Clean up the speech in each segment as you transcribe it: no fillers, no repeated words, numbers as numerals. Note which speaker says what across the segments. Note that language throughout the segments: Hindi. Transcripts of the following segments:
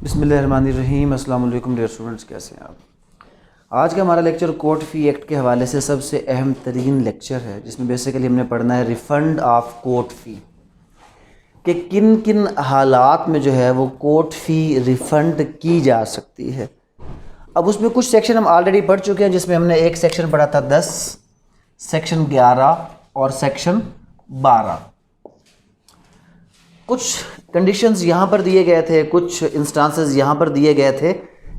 Speaker 1: बिस्मिल्लाहिर्रहमानिर्रहीम। अस्सलाम वालेकुम डियर स्टूडेंट्स, कैसे हैं आप? आज का हमारा लेक्चर कोर्ट फ़ी एक्ट के हवाले से सबसे अहम तरीन लेक्चर है, जिसमें बेसिकली हमने पढ़ना है रिफ़ंड ऑफ कोर्ट फ़ी कि किन किन हालात में जो है वो कोर्ट फ़ी रिफ़ंड की जा सकती है। अब उसमें कुछ सेक्शन हम ऑलरेडी पढ़ चुके हैं, जिसमें हमने एक सेक्शन पढ़ा था 10, सेक्शन 11 और सेक्शन 12। कुछ कंडीशंस यहाँ पर दिए गए थे, कुछ इंस्टांसेस यहाँ पर दिए गए थे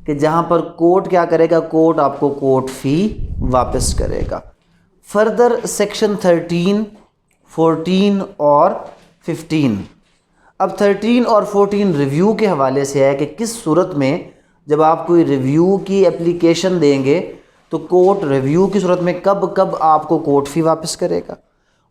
Speaker 1: कि जहाँ पर कोर्ट क्या करेगा, कोर्ट आपको कोर्ट फ़ी वापस करेगा। फर्दर सेक्शन 13, 14 और 15। अब 13 और 14 रिव्यू के हवाले से है कि किस सूरत में जब आप कोई रिव्यू की एप्लीकेशन देंगे तो कोर्ट रिव्यू की सूरत में कब कब आपको कोर्ट फ़ी वापस करेगा,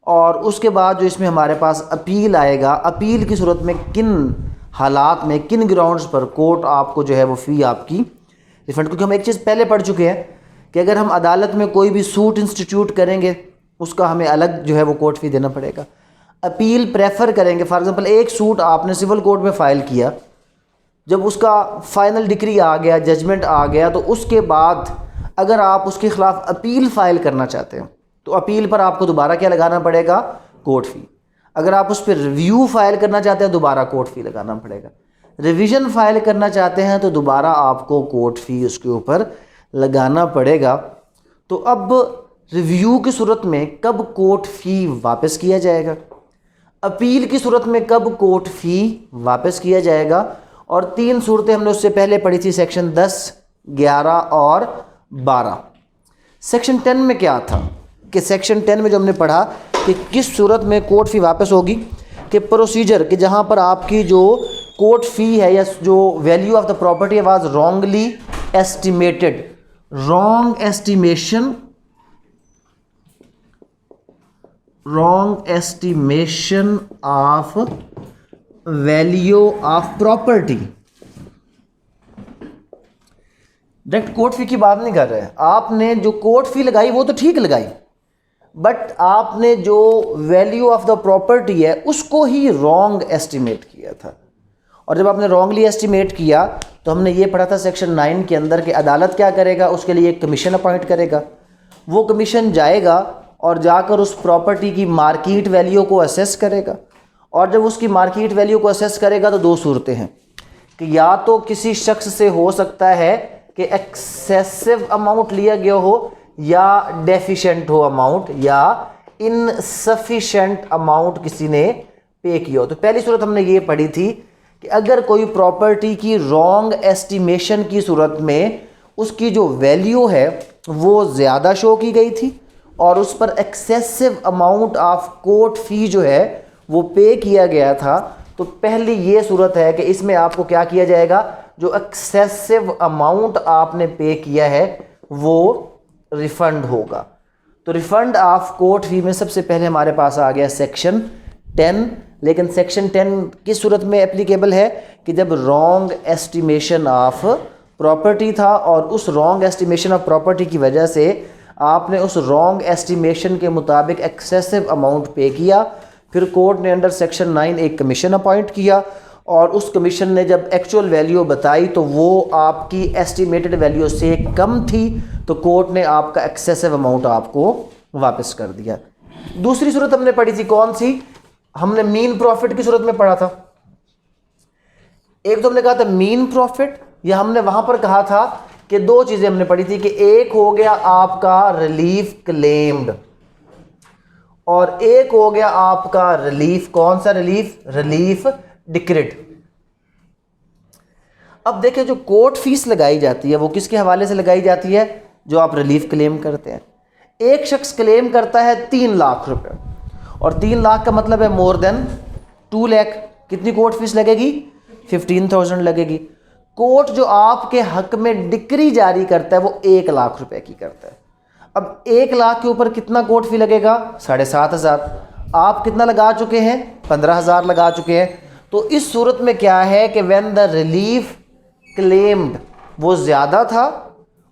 Speaker 1: और उसके बाद जो इसमें हमारे पास अपील आएगा, अपील की सूरत में किन हालात में, किन ग्राउंड्स पर कोर्ट आपको जो है वो फ़ी आपकी रिफ़ंड। क्योंकि हम एक चीज़ पहले पढ़ चुके हैं कि अगर हम अदालत में कोई भी सूट इंस्टीट्यूट करेंगे उसका हमें अलग जो है वो कोर्ट फ़ी देना पड़ेगा। अपील प्रेफर करेंगे, फॉर एग्ज़ाम्पल एक सूट आपने सिविल कोर्ट में फ़ाइल किया, जब उसका फ़ाइनल डिक्री आ गया, जजमेंट आ गया, तो उसके बाद अगर आप उसके ख़िलाफ़ अपील फ़ाइल करना चाहते हैं तो अपील पर आपको दोबारा क्या लगाना पड़ेगा, कोर्ट फ़ी। अगर आप उस पर रिव्यू फ़ाइल करना चाहते हैं दोबारा कोर्ट फ़ी लगाना पड़ेगा। रिवीजन फ़ाइल करना चाहते हैं तो दोबारा आपको कोर्ट फ़ी उसके ऊपर लगाना पड़ेगा। तो अब रिव्यू की सूरत में कब कोर्ट फ़ी वापस किया जाएगा, अपील की सूरत में कब कोर्ट फ़ी वापस किया जाएगा, और तीन सूरतें हमने उससे पहले पढ़ी थी, सेक्शन 10, 11 और 12। सेक्शन 10 में क्या था कि सेक्शन 10 में जो हमने पढ़ा कि किस सूरत में कोर्ट फ़ी वापस होगी, कि प्रोसीजर कि जहाँ पर आपकी जो कोर्ट फ़ी है या जो value of the property was wrongly estimated, wrong estimation of value of property. Direct court fee की बात नहीं कर रहे हैं, आपने जो कोर्ट फ़ी लगाई वो तो ठीक लगाई, बट आपने जो वैल्यू ऑफ द प्रॉपर्टी है उसको ही रॉन्ग एस्टिमेट किया था। और जब आपने रॉन्गली एस्टिमेट किया तो हमने ये पढ़ा था सेक्शन 9 के अंदर कि अदालत क्या करेगा, उसके लिए एक कमीशन अपॉइंट करेगा। वो कमीशन जाएगा और जाकर उस प्रॉपर्टी की मार्केट वैल्यू को असेस करेगा, और जब उसकी मार्केट वैल्यू को असेस करेगा तो दो सूरतें हैं कि या तो किसी शख्स से हो सकता है कि एक्सेसिव अमाउंट लिया गया हो, या डेफिशिएंट हो अमाउंट, या इनसफिशिएंट अमाउंट किसी ने पे किया हो। तो पहली सूरत हमने ये पढ़ी थी कि अगर कोई प्रॉपर्टी की रॉन्ग एस्टिमेशन की सूरत में उसकी जो वैल्यू है वो ज़्यादा शो की गई थी और उस पर एक्सेसिव अमाउंट ऑफ कोर्ट फ़ी जो है वो पे किया गया था, तो पहली ये सूरत है कि इसमें आपको क्या किया जाएगा, जो एक्सेसिव अमाउंट आपने पे किया है वो रिफ़ंड होगा। तो रिफ़ंड ऑफ कोर्ट फ़ी में सबसे पहले हमारे पास आ गया सेक्शन 10। लेकिन सेक्शन 10 किस सूरत में एप्लीकेबल है कि जब रॉन्ग एस्टिमेशन ऑफ प्रॉपर्टी था, और उस रॉन्ग एस्टिमेशन ऑफ प्रॉपर्टी की वजह से आपने उस रॉन्ग एस्टिमेशन के मुताबिक एक्सेसिव अमाउंट पे किया। फिर कोर्ट ने अंडर सेक्शन 9 एक कमीशन अपॉइंट किया, और उस कमीशन ने जब एक्चुअल वैल्यू बताई तो वो आपकी एस्टिमेटेड वैल्यू से कम थी, तो कोर्ट ने आपका एक्सेसिव अमाउंट आपको वापस कर दिया। दूसरी सूरत हमने पढ़ी थी, कौन सी, हमने मीन प्रॉफिट की सूरत में पढ़ा था। एक तो हमने कहा था मीन प्रॉफिट, या हमने वहां पर कहा था कि दो चीजें हमने पढ़ी थी कि एक हो गया आपका रिलीफ क्लेम्ड, और एक हो गया आपका रिलीफ, कौन सा रिलीफ, रिलीफ डिक्रीड। अब देखिए जो कोर्ट फीस लगाई जाती है वो किसके हवाले से लगाई जाती है, जो आप रिलीफ क्लेम करते हैं। एक शख्स क्लेम करता है 3 लाख रुपए, और 3 लाख का मतलब है मोर देन 2 लाख। कितनी कोर्ट फीस लगेगी, 15,000 लगेगी। कोर्ट जो आपके हक में डिक्री जारी करता है वो 1 लाख रुपए की करता है। अब 1 लाख के ऊपर कितना कोर्ट फी लगेगा, 7,500। आप कितना लगा चुके हैं, 15,000 लगा चुके हैं। तो इस सूरत में क्या है कि व्हेन द रिलीफ क्लेम्ड वो ज़्यादा था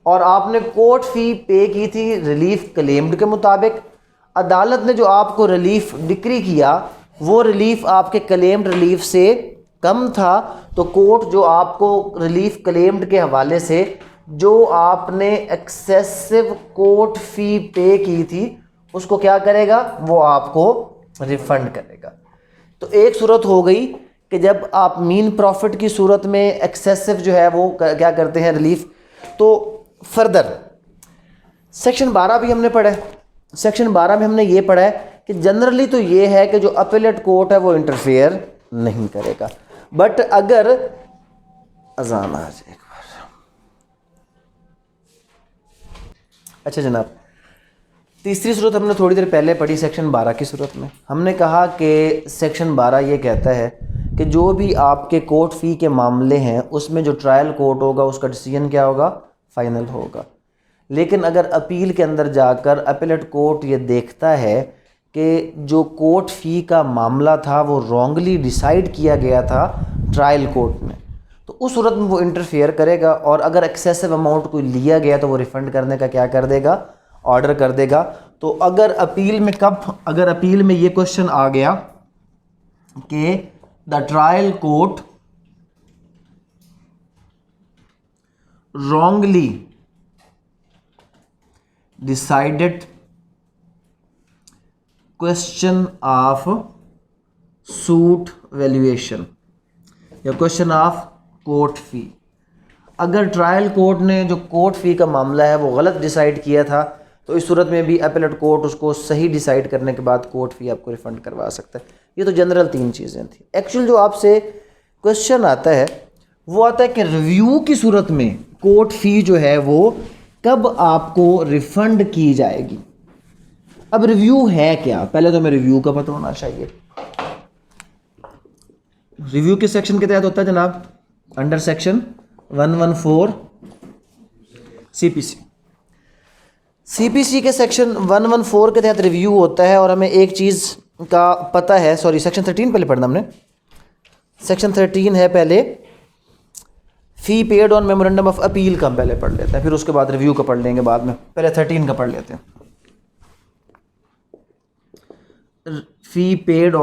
Speaker 1: और आपने कोर्ट फ़ी पे की थी रिलीफ क्लेम्ड के मुताबिक, अदालत ने जो आपको रिलीफ डिक्री किया वो रिलीफ आपके क्लेम्ड रिलीफ से कम था तो कोर्ट जो आपको रिलीफ क्लेम्ड के हवाले से जो आपने एक्सेसिव कोर्ट फ़ी पे की थी उसको क्या करेगा, वो आपको रिफ़ंड करेगा। तो एक सूरत हो गई कि जब आप मीन प्रॉफिट की सूरत में एक्सेसिव जो है वो क्या करते हैं, रिलीफ। तो फर्दर सेक्शन 12 भी हमने पढ़ा है। सेक्शन 12 में हमने ये पढ़ा है कि जनरली तो ये है कि जो अपीलेट कोर्ट है वो इंटरफेयर नहीं करेगा, बट अगर अजान आ जाए एक बार। अच्छा जनाब, तीसरी सूरत हमने थोड़ी देर पहले पढ़ी सेक्शन 12 की सूरत में। हमने कहा कि सेक्शन 12 ये कहता है कि जो भी आपके कोर्ट फ़ी के मामले हैं उसमें जो ट्रायल कोर्ट होगा उसका डिसीजन क्या होगा, फ़ाइनल होगा। लेकिन अगर अपील के अंदर जाकर अपीलेट कोर्ट ये देखता है कि जो कोर्ट फ़ी का मामला था वो रॉन्गली डिसाइड किया गया था ट्रायल कोर्ट में, तो उस सूरत में वो इंटरफेयर करेगा और अगर एक्सेसिव अमाउंट कोई लिया गया तो वो रिफ़ंड करने का क्या कर देगा, ऑर्डर कर देगा। तो अगर अपील में अगर अपील में ये क्वेश्चन आ गया कि the trial court wrongly decided question of suit valuation या क्वेश्चन ऑफ कोर्ट फ़ी, अगर ट्रायल कोर्ट ने जो कोर्ट फ़ी का मामला है वो गलत डिसाइड किया था तो इस सूरत में भी अपीलेट कोर्ट उसको सही डिसाइड करने के बाद कोर्ट फ़ी आपको रिफ़ंड करवा सकता है। ये तो जनरल 3 चीज़ें थी। एक्चुअल जो आपसे क्वेश्चन आता है वो आता है कि रिव्यू की सूरत में कोर्ट फ़ी जो है वो कब आपको रिफ़ंड की जाएगी। अब रिव्यू है क्या, पहले तो हमें रिव्यू का पता होना चाहिए। रिव्यू किस सेक्शन के तहत होता है जनाब, अंडर सेक्शन 114 सीपीसी। सीपीसी के सेक्शन 114 के तहत रिव्यू होता है। और हमें एक चीज़ का पता है, सॉरी सेक्शन 13 पहले पढ़ना हमने। सेक्शन 13 है पहले fee paid on memorandum of appeal का हम पहले पढ़ लेते हैं, फिर उसके बाद रिव्यू का पढ़ लेंगे बाद में। पहले 13 का पढ़ लेते हैं। Fee paid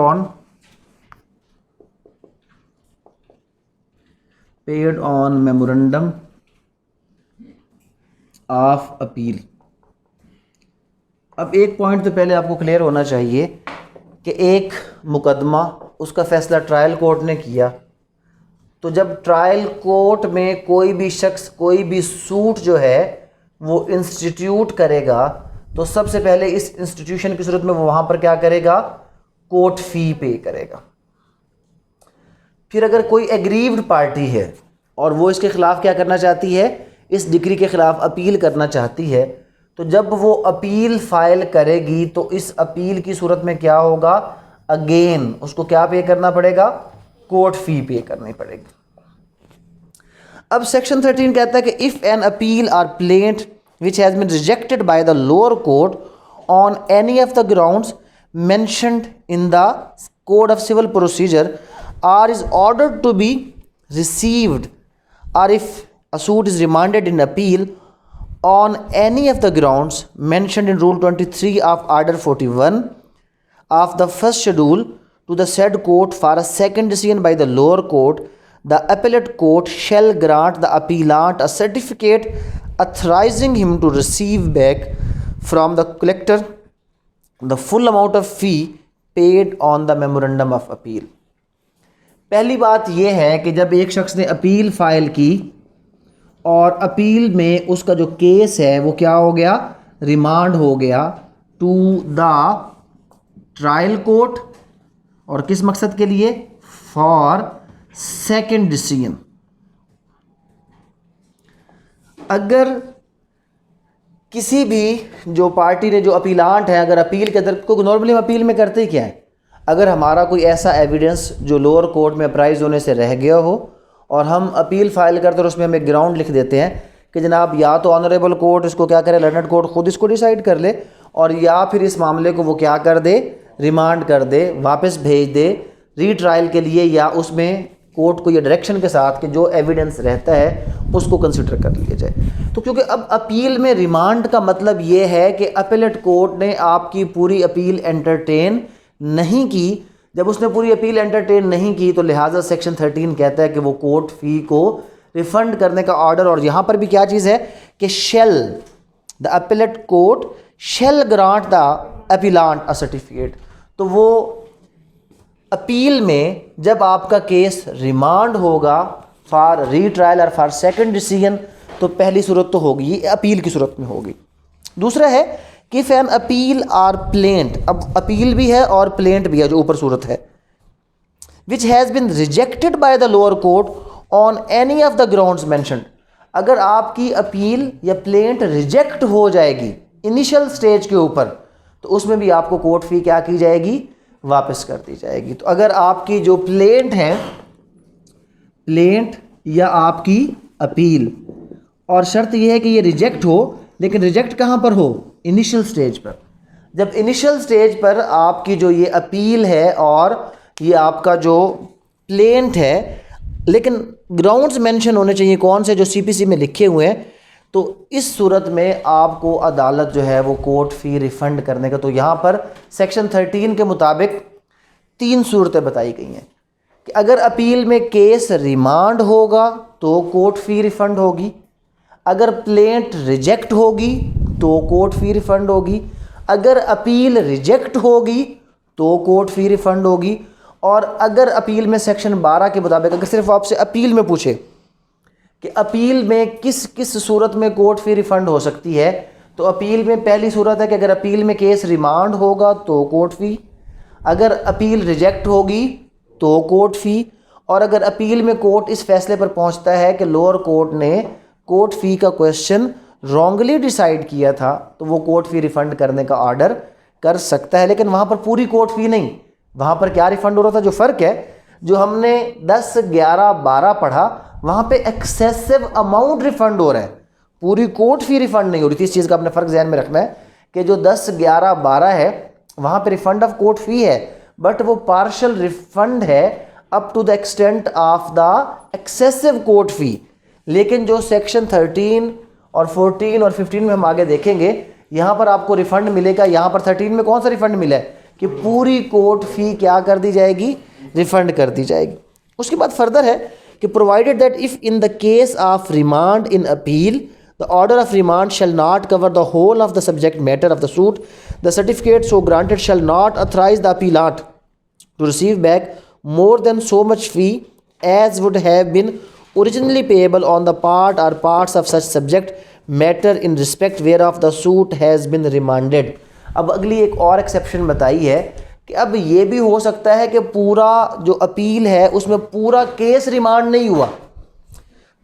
Speaker 1: on memorandum of appeal. अब एक पॉइंट तो पहले आपको क्लियर होना चाहिए कि एक मुकदमा उसका फ़ैसला ट्रायल कोर्ट ने किया, तो जब ट्रायल कोर्ट में कोई भी शख्स कोई भी सूट जो है वो इंस्टीट्यूट करेगा तो सबसे पहले इस इंस्टीट्यूशन की सूरत में वो वहाँ पर क्या करेगा, कोर्ट फ़ी पे करेगा। फिर अगर कोई एग्रीव्ड पार्टी है और वो इसके ख़िलाफ़ क्या करना चाहती है, इस डिक्री के ख़िलाफ़ अपील करना चाहती है, तो जब वो अपील फ़ाइल करेगी तो इस अपील की सूरत में क्या होगा, अगेन उसको क्या पे करना पड़ेगा, कोर्ट फ़ी पे करनी पड़ेगी। अब सेक्शन 13 कहता है कि if an appeal or plaint which has been rejected by the lower court on any of the grounds mentioned in the code of civil procedure or is ordered to be received, or if a suit is remanded in appeal on any of the grounds mentioned in rule 23 of order 41 of the first schedule to the said court for a second decision by the lower court, the appellate court shall grant the appellant a certificate authorizing him to receive back from the collector the full amount of fee paid on the memorandum of appeal। पहली बात यह है कि जब एक शख्स ने अपील फ़ाइल की और अपील में उसका जो केस है वो क्या हो गया, रिमांड हो गया टू द ट्रायल कोर्ट, और किस मकसद के लिए, फॉर सेकंड डिसीजन। अगर किसी भी जो पार्टी ने जो अपीलांट है, अगर अपील के अंदर, क्योंकि नॉर्मली हम अपील में करते ही क्या है, अगर हमारा कोई ऐसा एविडेंस जो लोअर कोर्ट में अप्राइज होने से रह गया हो और हम अपील फाइल करते और उसमें हम एक ग्राउंड लिख देते हैं कि जनाब या तो ऑनरेबल कोर्ट इसको क्या करे, लर्नड कोर्ट खुद इसको डिसाइड कर ले, और या फिर इस मामले को वो क्या कर दे, रिमांड कर दे, वापस भेज दे रीट्रायल के लिए, या उसमें कोर्ट को ये डायरेक्शन के साथ कि जो एविडेंस रहता है उसको कंसिडर कर लिया जाए। तो क्योंकि अब अपील में रिमांड का मतलब ये है कि अपीलेट कोर्ट ने आपकी पूरी अपील एंटरटेन नहीं की, जब उसने पूरी अपील एंटरटेन नहीं की तो लिहाजा सेक्शन 13 कहता है कि वो कोर्ट फ़ी को रिफ़ंड करने का ऑर्डर, और यहाँ पर भी क्या चीज़ है कि shall the appellate court shall grant the appellant a certificate. तो वो अपील में जब आपका केस रिमांड होगा फॉर रीट्रायल और फॉर सेकंड डिसीजन, तो पहली सूरत तो होगी, ये अपील की सूरत में होगी। दूसरा है कि if N appeal or plaint, अब अपील भी है और प्लेंट भी है जो ऊपर सूरत है, which has been rejected by the lower court on any of the grounds mentioned. अगर आपकी अपील या प्लेंट रिजेक्ट हो जाएगी इनिशियल स्टेज के ऊपर, तो उसमें भी आपको कोर्ट फी क्या की जाएगी, वापस कर दी जाएगी। तो अगर आपकी जो प्लेंट है, प्लेंट या आपकी अपील, और शर्त यह है कि ये रिजेक्ट हो, लेकिन रिजेक्ट कहाँ पर हो, इनिशियल स्टेज पर। जब इनिशियल स्टेज पर आपकी जो ये अपील है और ये आपका जो प्लेंट है, लेकिन ग्राउंड्स मेंशन होने चाहिए कौन से, जो सीपीसी में लिखे हुए हैं, तो इस सूरत में आपको अदालत जो है वो कोर्ट फ़ी रिफ़ंड करने का, तो यहाँ पर सेक्शन 13 के मुताबिक 3 सूरतें बताई गई हैं कि अगर अपील में केस रिमांड होगा तो कोर्ट फ़ी रिफ़ंड होगी, अगर प्लेंट रिजेक्ट होगी तो कोर्ट फ़ी रिफ़ंड होगी, अगर अपील रिजेक्ट होगी तो कोर्ट फ़ी रिफ़ंड होगी, और अगर अपील में सेक्शन 12 के मुताबिक अगर सिर्फ आपसे अपील में पूछे कि अपील में किस किस सूरत में कोर्ट फ़ी रिफ़ंड हो सकती है, तो अपील में पहली सूरत है कि अगर अपील में केस रिमांड होगा तो कोर्ट फ़ी, अगर अपील रिजेक्ट होगी तो कोर्ट फ़ी, और अगर अपील में कोर्ट इस फैसले पर पहुंचता है कि लोअर कोर्ट ने कोर्ट फ़ी का क्वेश्चन रॉन्गली डिसाइड किया था, तो वो कोर्ट फ़ी रिफ़ंड करने का ऑर्डर कर सकता है। लेकिन वहाँ पर पूरी कोर्ट फ़ी नहीं, वहाँ पर क्या रिफ़ंड हो रहा था, जो फ़र्क है, जो हमने 10, 11, 12 पढ़ा, वहाँ पे एक्सेसिव अमाउंट रिफ़ंड हो रहा है, पूरी कोर्ट फ़ी रिफ़ंड नहीं हो रही थी। इस चीज़ का अपने फ़र्क ध्यान में रखना है कि जो 10, 11, 12 है वहाँ पे रिफ़ंड ऑफ कोर्ट फ़ी है, बट वो पार्शल रिफ़ंड है up to the extent of the excessive court fee. लेकिन जो सेक्शन 13 और 14 और 15 में हम आगे देखेंगे, यहाँ पर आपको रिफ़ंड मिलेगा। यहाँ पर 13 में कौन सा रिफ़ंड मिला है कि पूरी कोर्ट फ़ी क्या कर दी जाएगी, रिफ़ंड कर दी जाएगी। उसके बाद फर्दर है कि provided that if in the case of remand in appeal the order of remand shall not cover the whole of the subject matter of the suit, the certificate so granted shall not authorise the appellant to receive back more than so much fee as would have been originally payable on the part or parts of such subject matter in respect whereof the suit has been remanded। अब अगली एक और एक्सेप्शन बताई है कि अब ये भी हो सकता है कि पूरा जो अपील है उसमें पूरा केस रिमांड नहीं हुआ,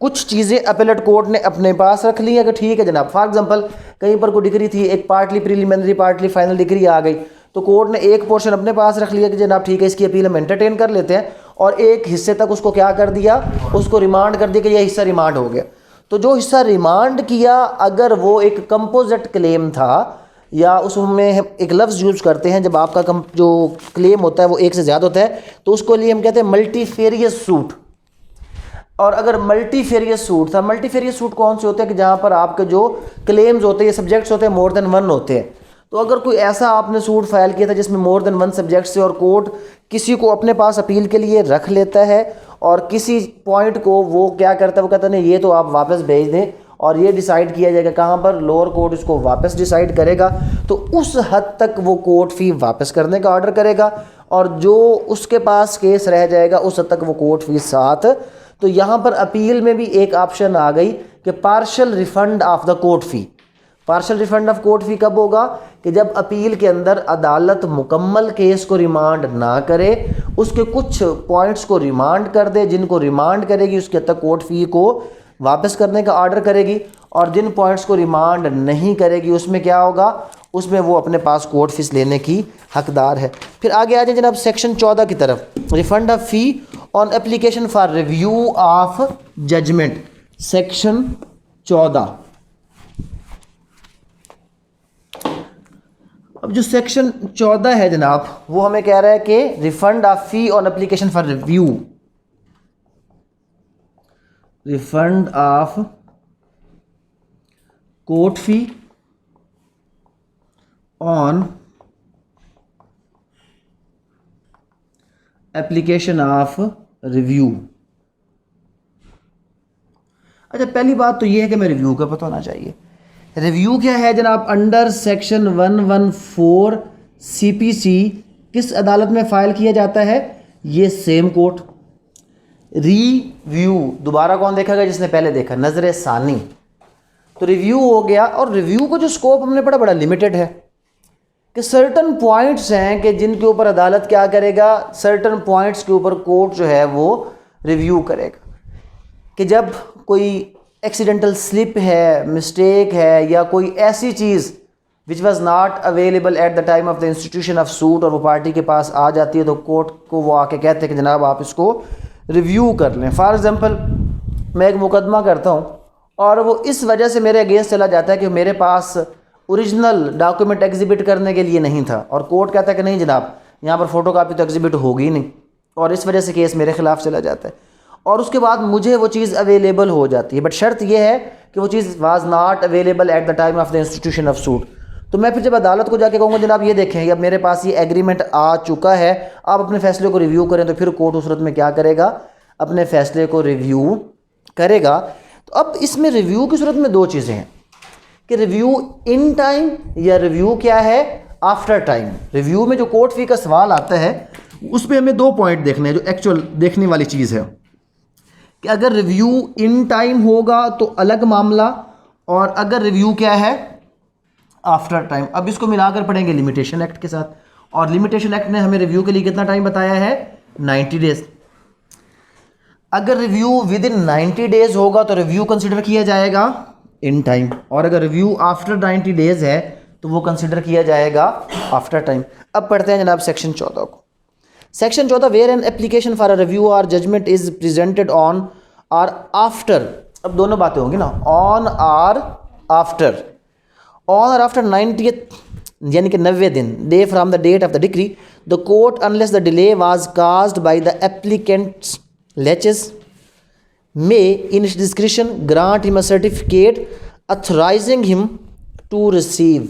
Speaker 1: कुछ चीज़ें अपीलेट कोर्ट ने अपने पास रख ली है कि ठीक है जनाब, फॉर एग्जांपल कहीं पर कोई डिग्री थी, एक partly preliminary partly final decree आ गई, तो कोर्ट ने एक पोर्शन अपने पास रख लिया कि जनाब ठीक है इसकी अपील हम एंटरटेन कर लेते हैं, और एक हिस्से तक उसको क्या कर दिया, उसको रिमांड कर दिया कि यह हिस्सा रिमांड हो गया। तो जो हिस्सा रिमांड किया, अगर वो एक कंपोजिट क्लेम था, या उसमें एक लफ्ज़ यूज़ करते हैं जब आपका जो क्लेम होता है वो एक से ज़्यादा होता है, तो उसको लिए हम कहते हैं मल्टीफेरियस सूट। और अगर मल्टीफेरियस सूट था, मल्टीफेरियस सूट कौन से होते हैं कि जहाँ पर आपके जो क्लेम्स होते हैं, सब्जेक्ट्स होते हैं, मोर देन 1 होते हैं। तो अगर कोई ऐसा आपने सूट फाइल किया था जिसमें मोर देन 1 सब्जेक्ट्स है, और कोर्ट किसी को अपने पास अपील के लिए रख लेता है, और किसी पॉइंट को वो क्या करता है, वो कहता है नहीं ये तो आप वापस भेज दें, और ये डिसाइड किया जाएगा कहाँ पर, लोअर कोर्ट इसको वापस डिसाइड करेगा, तो उस हद तक वो कोर्ट फ़ी वापस करने का ऑर्डर करेगा, और जो उसके पास केस रह जाएगा उस हद तक वो कोर्ट फ़ी साथ। तो यहाँ पर अपील में भी एक ऑप्शन आ गई कि partial refund of the court fee. Partial refund of court fee कब होगा कि जब अपील के अंदर अदालत मुकम्मल केस को रिमांड ना करे, उसके कुछ पॉइंट्स को रिमांड कर दे, जिनको रिमांड करेगी उसके तक कोर्ट फ़ी को वापस करने का ऑर्डर करेगी, और जिन पॉइंट्स को रिमांड नहीं करेगी उसमें क्या होगा, उसमें वो अपने पास कोर्ट फीस लेने की हकदार है। फिर आगे आ जाए जनाब सेक्शन 14 की तरफ, refund of fee on application for review of judgment. Section 14, अब जो सेक्शन 14 है जनाब, वो हमें कह रहा है कि refund of fee on application for review, refund of court fee on application of review. अच्छा, पहली बात तो ये है कि मैं रिव्यू का पता होना चाहिए। रिव्यू क्या है जनाब? अंडर सेक्शन 114 CPC किस अदालत में फ़ाइल किया जाता है? ये सेम कोर्ट। रिव्यू दोबारा कौन देखेगा? जिसने पहले देखा, नजर सानी। तो रिव्यू हो गया, और रिव्यू को जो स्कोप हमने पढ़ा बड़ा लिमिटेड है कि सर्टन पॉइंट्स हैं कि जिनके ऊपर अदालत क्या करेगा, सर्टन पॉइंट्स के ऊपर कोर्ट जो है वो रिव्यू करेगा। कि जब कोई एक्सीडेंटल स्लिप है, मिस्टेक है, या कोई ऐसी चीज़ which was not available at the time of the institution of suit और वो पार्टी के पास आ जाती है, तो कोर्ट को वो आके कहते हैं कि जनाब आप इसको रिव्यू कर लें। फॉर एग्ज़ाम्पल, मैं एक मुकदमा करता हूँ और वो इस वजह से मेरे अगेंस्ट चला जाता है कि मेरे पास ओरिजिनल डॉक्यूमेंट एग्जिबिट करने के लिए नहीं था, और कोर्ट कहता है कि नहीं जनाब, यहाँ पर फ़ोटोकॉपी तो एग्जिबिट होगी नहीं, और इस वजह से केस मेरे ख़िलाफ़ चला जाता है, और उसके बाद मुझे वो चीज़ अवेलेबल हो जाती है। बट शर्त यह है कि वो चीज़ was not available at the time of the institution of suit. तो मैं फिर जब अदालत को जाके कहूँगा जनाब ये देखें, अब मेरे पास ये एग्रीमेंट आ चुका है, आप अपने फ़ैसले को रिव्यू करें, तो फिर कोर्ट उस सूरत में क्या करेगा? अपने फ़ैसले को रिव्यू करेगा। तो अब इसमें रिव्यू की सूरत में दो चीज़ें हैं कि रिव्यू इन टाइम या रिव्यू क्या है? After time. रिव्यू में जो कोर्ट फी का सवाल आता है उस पर हमें 2 पॉइंट देखने हैं, जो एक्चुअल देखने वाली चीज़ है कि अगर रिव्यू इन टाइम होगा तो अलग मामला, और अगर रिव्यू क्या है? After time. अब इसको मिलाकर पढ़ेंगे लिमिटेशन एक्ट के साथ, और लिमिटेशन एक्ट ने हमें रिव्यू के लिए कितना टाइम बताया है? 90 डेज। अगर रिव्यू विद इन 90 डेज होगा तो रिव्यू कंसिडर किया जाएगा इन टाइम, और अगर रिव्यू आफ्टर 90 डेज है तो वो कंसिडर किया जाएगा आफ्टर टाइम। अब पढ़ते हैं जनाब सेक्शन 14 को। Section 14, where an application for a review or judgment is presented on or after. अब दोनों बातें होंगी ना, on or after. On or after 90th यानी कि 90 दिन day from the date of the decree, the court unless the delay was caused by the applicant's laches may in its discretion grant him a certificate authorizing him to receive।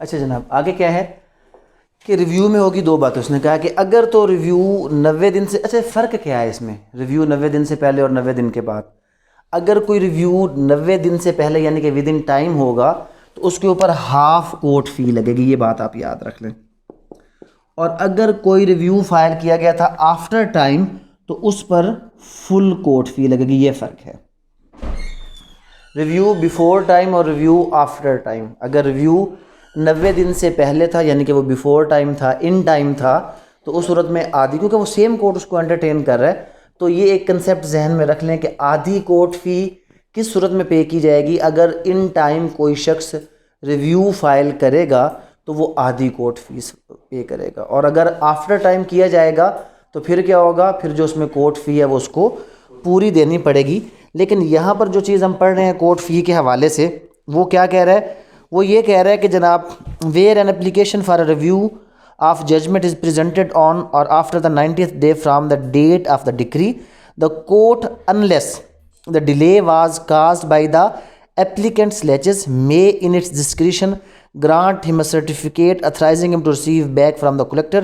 Speaker 1: अच्छा जनाब, आगे क्या है कि रिव्यू में होगी 2 बातें। उसने कहा कि अगर तो रिव्यू 90 दिन से, अच्छा फ़र्क क्या है इसमें रिव्यू 90 दिन से पहले और 90 दिन के बाद? अगर कोई रिव्यू 90 दिन से पहले यानी कि विद इन टाइम होगा तो उसके ऊपर हाफ कोर्ट फी लगेगी, ये बात आप याद रख लें। और अगर कोई रिव्यू फाइल किया गया था आफ्टर टाइम तो उस पर फुल कोर्ट फी लगेगी, ये फ़र्क है। रिव्यू बिफोर टाइम और रिव्यू आफ्टर टाइम, अगर रिव्यू 90 दिन से पहले था यानी कि वो बिफोर टाइम था, इन टाइम था, तो उस सूरत में आधी, क्योंकि वो सेम कोर्ट उसको एंटरटेन कर रहा है, तो ये एक कंसेप्ट जहन में रख लें कि आधी कोर्ट फ़ी किस सूरत में पे की जाएगी? अगर इन टाइम कोई शख्स रिव्यू फाइल करेगा तो वो आधी कोर्ट फीस पे करेगा, और अगर आफ्टर टाइम किया जाएगा तो फिर क्या होगा? फिर जो उसमें कोर्ट फ़ी है वो उसको पूरी देनी पड़ेगी। लेकिन यहाँ पर जो चीज़ हम पढ़ रहे हैं कोर्ट फ़ी के हवाले से, वो क्या कह रहा है? वो ये कह रहा है कि जनाब, where an application for a review of judgment is presented on or after the 90th day from the date of the decree, the court unless the delay was caused by the applicant's laches may in its discretion grant him a certificate authorizing him to receive back from the collector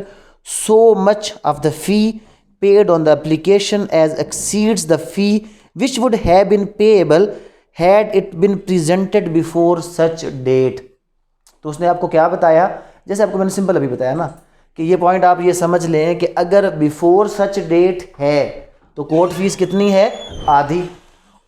Speaker 1: so much of the fee paid on the application as exceeds the fee which would have been payable had it been presented before such date। तो उसने आपको क्या बताया? जैसे आपको मैंने सिंपल अभी बताया ना कि ये पॉइंट आप ये समझ लें कि अगर बिफोर सच डेट है तो कोर्ट फीस कितनी है? आधी,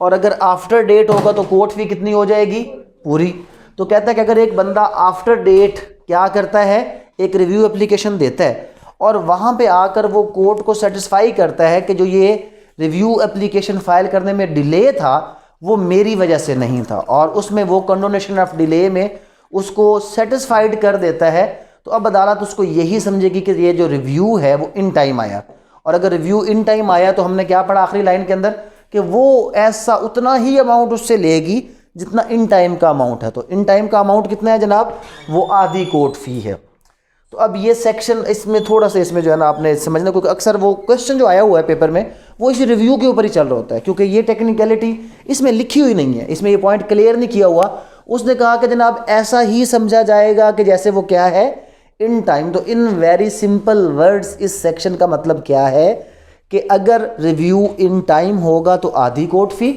Speaker 1: और अगर आफ्टर डेट होगा तो कोर्ट फी कितनी हो जाएगी? पूरी। तो कहता है कि अगर एक बंदा आफ्टर डेट क्या करता है, एक रिव्यू एप्लीकेशन देता है और वहाँ पे आकर वो कोर्ट को सेटिस्फाई करता है कि जो ये रिव्यू एप्लीकेशन फाइल करने में डिले था वो मेरी वजह से नहीं था, और उसमें वो कंडोनेशन ऑफ डिले में उसको सेटिस्फाइड कर देता है, तो अब अदालत उसको यही समझेगी कि ये जो रिव्यू है वो इन टाइम आया। और अगर रिव्यू इन टाइम आया तो हमने क्या पढ़ा आखिरी लाइन के अंदर कि वो ऐसा उतना ही अमाउंट उससे लेगी जितना इन टाइम का अमाउंट है। तो इन टाइम का अमाउंट कितना है जनाब? वो आधी कोर्ट फी है। तो अब ये सेक्शन इसमें थोड़ा सा इसमें जो है ना आपने समझना, क्योंकि अक्सर वो क्वेश्चन जो आया हुआ है पेपर में वो इस रिव्यू के ऊपर ही चल रहा होता है, क्योंकि ये टेक्निकलिटी इसमें लिखी हुई नहीं है, इसमें ये पॉइंट क्लियर नहीं किया हुआ। उसने कहा कि जनाब ऐसा ही समझा जाएगा कि जैसे वो क्या है, इन टाइम। तो इन वेरी सिंपल वर्ड्स इस सेक्शन का मतलब क्या है कि अगर रिव्यू इन टाइम होगा तो आधी कोर्ट फ़ी,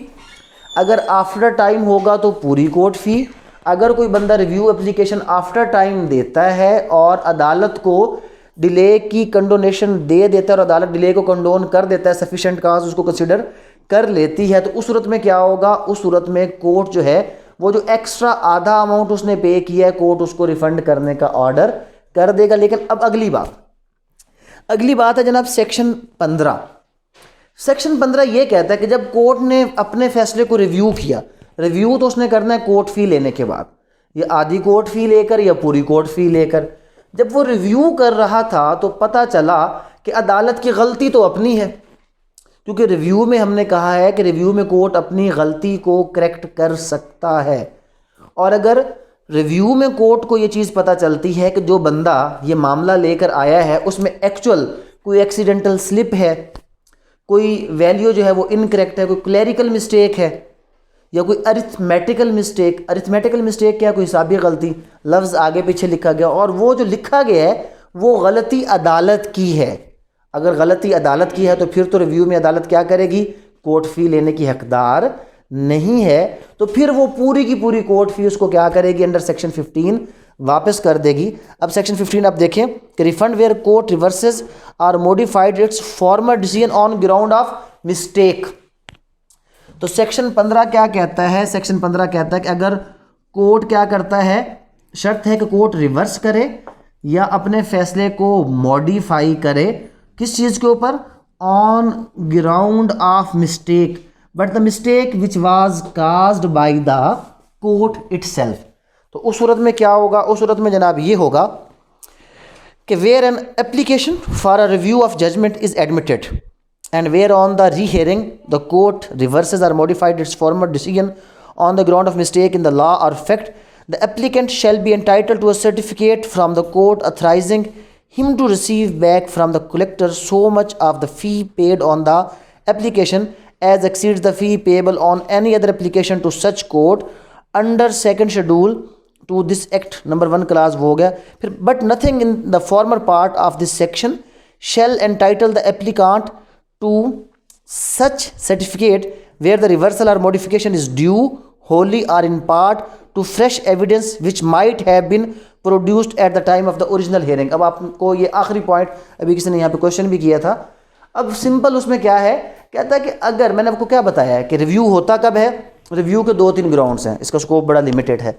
Speaker 1: अगर आफ्टर टाइम होगा तो पूरी कोर्ट फ़ी। अगर कोई बंदा रिव्यू एप्लीकेशन आफ्टर टाइम देता है और अदालत को डिले की कंडोनेशन दे देता है और अदालत डिले को कंडोन कर देता है, सफिशेंट काज उसको कंसिडर कर लेती है, तो उस सूरत में क्या होगा, उस सूरत में कोर्ट जो है वो जो एक्स्ट्रा आधा अमाउंट उसने पे किया है कोर्ट उसको रिफंड करने का ऑर्डर कर देगा। लेकिन अब अगली बात है जनाब सेक्शन 15। सेक्शन 15 ये कहता है कि जब कोर्ट ने अपने फैसले को रिव्यू किया, रिव्यू तो उसने करना है कोर्ट फ़ी लेने के बाद, या आधी कोर्ट फ़ी लेकर या पूरी कोर्ट फ़ी लेकर। जब वो रिव्यू कर रहा था तो पता चला कि अदालत की गलती तो अपनी है, क्योंकि रिव्यू में हमने कहा है कि रिव्यू में कोर्ट अपनी गलती को करेक्ट कर सकता है। और अगर रिव्यू में कोर्ट को ये चीज़ पता चलती है कि जो बंदा ये मामला लेकर आया है उसमें एक्चुअल कोई एक्सीडेंटल स्लिप है, कोई वैल्यू जो है वो इनकरेक्ट है, कोई क्लैरिकल मिस्टेक है या कोई अरिथमेटिकल मिस्टेक क्या, कोई हिसाबी गलती, लफ्ज़ आगे पीछे लिखा गया और वो जो लिखा गया है वो गलती अदालत की है। अगर गलती अदालत की है तो फिर तो रिव्यू में अदालत क्या करेगी, कोर्ट फ़ी लेने की हकदार नहीं है, तो फिर वो पूरी की पूरी कोर्ट फ़ी उसको क्या करेगी, अंडर सेक्शन 15 वापस कर देगी। अब सेक्शन 15 आप देखें कि refund where court reverses or modified its former decision on ground of mistake. तो सेक्शन 15 क्या कहता है, सेक्शन 15 कहता है कि अगर कोर्ट क्या करता है, शर्त है कि कोर्ट रिवर्स करे या अपने फैसले को मॉडिफाई करे, किस चीज़ के ऊपर, on ground of mistake, but the mistake which was caused by the court itself. तो उस सूरत में क्या होगा, उस सूरत में जनाब ये होगा कि where an application for a review of judgment is admitted and where on the rehearing the court reverses or modified its former decision on the ground of mistake in the law or fact, the applicant shall be entitled to a certificate from the court authorizing him to receive back from the collector so much of the fee paid on the application as exceeds the fee payable on any other application to such court under second schedule to this act number 1 clause वो हो गया फिर, but nothing in the former part of this section shall entitle the applicant to such certificate where the reversal or modification is due wholly or in part to fresh evidence which might have been produced at the time of the original hearing। अब आपको ये आखिरी पॉइंट अभी किसी ने यहाँ पे क्वेश्चन भी किया था। अब सिंपल उसमें क्या है, कहता है कि अगर मैंने आपको क्या बताया है कि रिव्यू होता कब है, रिव्यू के 2-3 ग्राउंड्स हैं, इसका स्कोप बड़ा लिमिटेड है।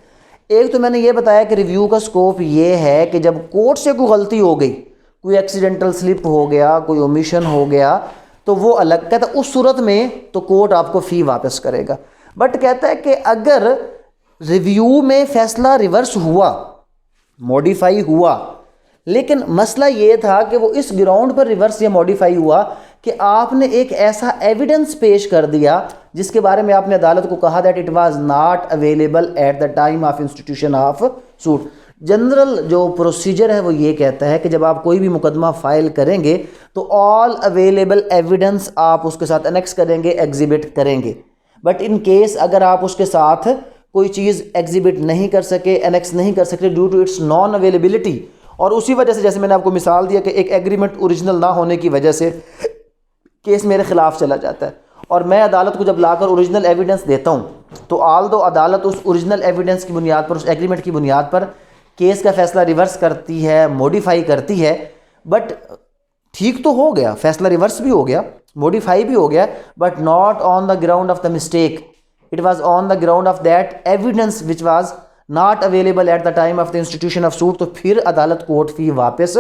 Speaker 1: एक तो मैंने ये बताया कि रिव्यू का स्कोप ये है कि जब कोर्ट से कोई गलती हो गई, कोई एक्सीडेंटल स्लिप हो गया, कोई ओमिशन हो गया, तो वो अलग। कहता है उस सूरत में तो कोर्ट आपको फ़ी वापस करेगा। बट कहता है कि अगर रिव्यू में फैसला रिवर्स हुआ, मॉडिफाई हुआ, लेकिन मसला ये था कि वो इस ग्राउंड पर रिवर्स या मॉडिफाई हुआ कि आपने एक ऐसा एविडेंस पेश कर दिया जिसके बारे में आपने अदालत को कहा that it was not available at the time of institution of suit. General जो प्रोसीजर है वो ये कहता है कि जब आप कोई भी मुकदमा फ़ाइल करेंगे तो ऑल अवेलेबल एविडेंस आप उसके साथ एनेक्स करेंगे, एग्जिबिट करेंगे। बट इन केस अगर आप उसके साथ कोई चीज़ एग्जिबिट नहीं कर सके, एनेक्स नहीं कर सके due to its non availability, और उसी वजह से जैसे मैंने आपको मिसाल दिया कि एक एग्रीमेंट ओरिजिनल ना होने की वजह से केस मेरे ख़िलाफ़ चला जाता है और मैं अदालत को जब लाकर ओरिजिनल एविडेंस देता हूँ तो आल दो अदालत उस ओरिजिनल एविडेंस की बुनियाद पर, उस एग्रीमेंट की बुनियाद पर केस का फ़ैसला रिवर्स करती है, मॉडिफाई करती है। बट ठीक तो हो गया, फैसला रिवर्स भी हो गया, मॉडिफाई भी हो गया, but not on the ground of the mistake, it was on the ground of that evidence which was not available at the time of the institution of suit. तो फिर अदालत कोर्ट फ़ी वापस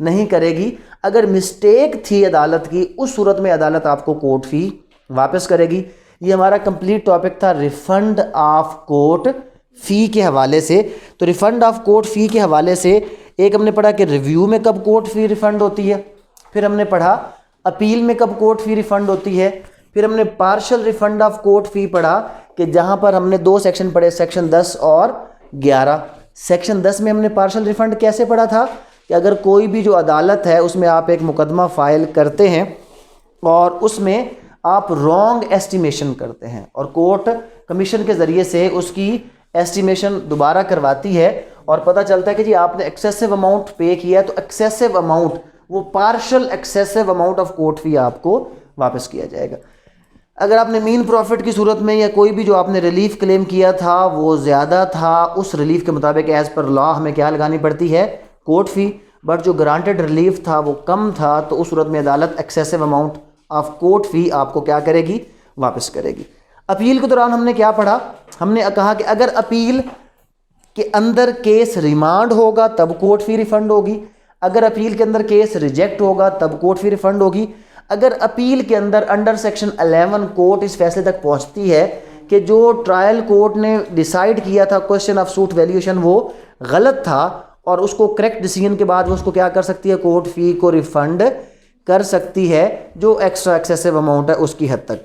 Speaker 1: नहीं करेगी। अगर मिस्टेक थी अदालत की, उस सूरत में अदालत आपको कोर्ट फ़ी वापस करेगी। ये हमारा कंप्लीट टॉपिक था रिफ़ंड ऑफ कोर्ट फ़ी के हवाले से। तो रिफ़ंड ऑफ कोर्ट फ़ी के हवाले से एक हमने पढ़ा कि रिव्यू में कब कोर्ट फ़ी रिफ़ंड होती है, फिर हमने पढ़ा अपील में कब कोर्ट फ़ी रिफ़ंड होती है, फिर हमने पार्शल रिफ़ंड ऑफ कोर्ट फ़ी पढ़ा कि जहाँ पर हमने 2 सेक्शन पढ़े, सेक्शन 10 और 11। सेक्शन 10 में हमने पार्शल रिफ़ंड कैसे पढ़ा था कि अगर कोई भी जो अदालत है उसमें आप एक मुकदमा फ़ाइल करते हैं और उसमें आप रॉन्ग एस्टिमेशन करते हैं और कोर्ट कमीशन के ज़रिए से उसकी एस्टिमेशन दोबारा करवाती है और पता चलता है कि जी आपने एक्सेसिव अमाउंट पे किया है, तो एक्सेसिव अमाउंट, वो partial excessive amount of court fee आपको वापस किया जाएगा। अगर आपने मीन प्रॉफिट की सूरत में या कोई भी जो आपने रिलीफ क्लेम किया था वो ज़्यादा था, उस रिलीफ के मुताबिक एज़ पर लॉ हमें क्या लगानी पड़ती है, कोर्ट फ़ी। बट जो ग्रांटेड रिलीफ था वो कम था, तो उस सूरत में अदालत एक्सेसिव अमाउंट ऑफ कोर्ट फ़ी आपको क्या करेगी, वापस करेगी। अपील के दौरान हमने क्या पढ़ा, हमने कहा कि अगर अपील के अंदर केस रिमांड होगा तब कोर्ट फ़ी रिफ़ंड होगी, अगर अपील के अंदर केस रिजेक्ट होगा तब कोर्ट फ़ी रिफ़ंड होगी। अगर अपील के अंदर अंडर सेक्शन 11 कोर्ट इस फैसले तक पहुंचती है कि जो ट्रायल कोर्ट ने डिसाइड किया था क्वेश्चन ऑफ सूट वैल्यूएशन वो गलत था, और उसको करेक्ट डिसीजन के बाद वो उसको क्या कर सकती है, कोर्ट फ़ी को रिफ़ंड कर सकती है जो एक्स्ट्रा एक्सेसिव अमाउंट है उसकी हद तक।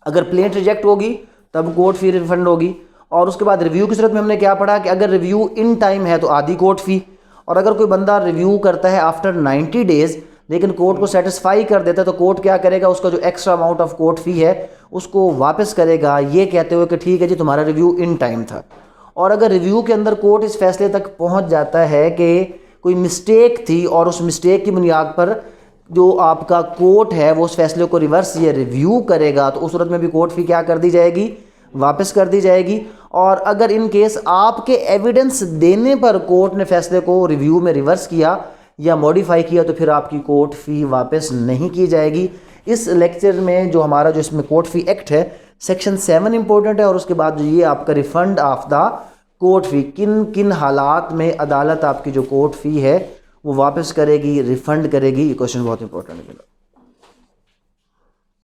Speaker 1: अगर प्लेंट रिजेक्ट होगी तब कोर्ट फ़ी रिफ़ंड होगी। और उसके बाद रिव्यू की सूरत में हमने क्या पढ़ा कि अगर रिव्यू इन टाइम है तो आधी कोर्ट फ़ी, और अगर कोई बंदा रिव्यू करता है आफ्टर 90 डेज़ लेकिन कोर्ट को सेटिस्फाई कर देता है, तो कोर्ट क्या करेगा, उसका जो एक्स्ट्रा अमाउंट ऑफ कोर्ट फ़ी है उसको वापस करेगा, ये कहते हुए कि ठीक है जी तुम्हारा रिव्यू इन टाइम था। और अगर रिव्यू के अंदर कोर्ट इस फैसले तक पहुंच जाता है कि कोई मिस्टेक थी और उस मिस्टेक की बुनियाद पर जो आपका कोर्ट है वो उस फैसले को रिवर्स या रिव्यू करेगा, तो उस सूरत में भी कोर्ट फ़ी क्या कर दी जाएगी, वापस कर दी जाएगी। और अगर इन केस आपके एविडेंस देने पर कोर्ट ने फैसले को रिव्यू में रिवर्स किया या मॉडिफाई किया, तो फिर आपकी कोर्ट फ़ी वापस नहीं की जाएगी। इस लेक्चर में जो हमारा जो इसमें कोर्ट फ़ी एक्ट है सेक्शन 7 इंपॉर्टेंट है, और उसके बाद जो ये आपका रिफ़ंड ऑफ द कोर्ट फ़ी, किन किन हालात में अदालत आपकी जो कोर्ट फ़ी है वो वापस करेगी, रिफ़ंड करेगी, ये क्वेश्चन बहुत इंपॉर्टेंट है।